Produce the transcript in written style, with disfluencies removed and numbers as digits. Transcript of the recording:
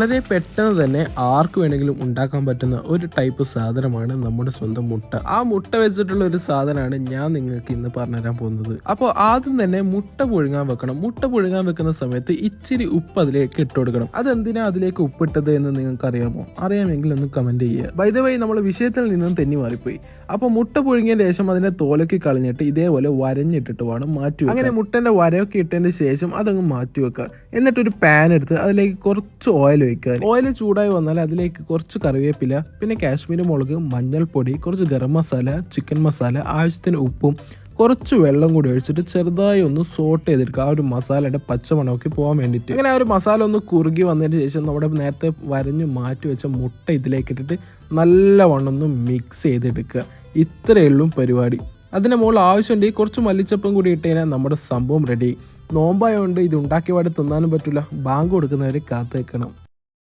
വളരെ പെട്ടെന്ന് തന്നെ ആർക്ക് വേണമെങ്കിലും ഉണ്ടാക്കാൻ പറ്റുന്ന ഒരു ടൈപ്പ് സാധനമാണ് നമ്മുടെ സ്വന്തം മുട്ട. ആ മുട്ട വെച്ചിട്ടുള്ള ഒരു സാധനമാണ് ഞാൻ നിങ്ങൾക്ക് ഇന്ന് പറഞ്ഞുതരാൻ പോകുന്നത്. അപ്പോൾ ആദ്യം തന്നെ മുട്ട പുഴുങ്ങാൻ വെക്കണം. മുട്ട പുഴുങ്ങാൻ വെക്കുന്ന സമയത്ത് ഇച്ചിരി ഉപ്പ് അതിലേക്ക് ഇട്ട് കൊടുക്കണം. അതെന്തിനാ അതിലേക്ക് ഉപ്പിട്ടത് എന്ന് നിങ്ങൾക്ക് അറിയാമോ? അറിയാമെങ്കിൽ ഒന്ന് കമന്റ് ചെയ്യുക. ബൈ ദ വേ, നമ്മൾ വിഷയത്തിൽ നിന്നും തെന്നി മാറിപ്പോയി. അപ്പോൾ മുട്ട പുഴുങ്ങിയ ശേഷം അതിനെ തോലൊക്കെ കളഞ്ഞിട്ട് ഇതേപോലെ വരഞ്ഞിട്ടിട്ട് വേണം മാറ്റി വെക്കാൻ. അങ്ങനെ മുട്ടന്റെ വരയൊക്കെ ഇട്ടതിന് ശേഷം അതങ്ങ് മാറ്റി വെക്കുക. എന്നിട്ടൊരു പാൻ എടുത്ത് അതിലേക്ക് കുറച്ച് ഓയിൽ ഒഴിക്കുക. ഓയിൽ ചൂടായി വന്നാൽ അതിലേക്ക് കുറച്ച് കറിവേപ്പില, പിന്നെ കാശ്മീരി മുളക്, മഞ്ഞൾപ്പൊടി, കുറച്ച് ഗരം മസാല, ചിക്കൻ മസാല, ആവശ്യത്തിന് ഉപ്പും കുറച്ച് വെള്ളം കൂടി ഒഴിച്ചിട്ട് ചെറുതായി ഒന്ന് സോട്ട് ചെയ്തെടുക്കുക. ആ ഒരു മസാലയുടെ പച്ചമണമൊക്കെ പോകാൻ വേണ്ടിയിട്ട്. അങ്ങനെ ആ ഒരു മസാല ഒന്ന് കുറുകി വന്നതിന് ശേഷം നമ്മുടെ നേരത്തെ വരഞ്ഞ് മാറ്റി വെച്ച മുട്ട ഇതിലേക്ക് ഇട്ടിട്ട് നല്ലവണ്ണം ഒന്ന് മിക്സ് ചെയ്തെടുക്കുക. ഇത്രയേ ഉള്ളൂ പരിപാടി. അതിൻ്റെ മുകളിൽ ആവശ്യമുണ്ടെങ്കിൽ കുറച്ച് മല്ലിച്ചപ്പും കൂടി ഇട്ട് കഴിഞ്ഞാൽ നമ്മുടെ സംഭവം റെഡി. നോമ്പായതുകൊണ്ട് ഇത് ഉണ്ടാക്കിയ പാട് തിന്നാനും പറ്റില്ല. ബാങ്ക് കൊടുക്കുന്നവരെ കാത്തു വെക്കണം.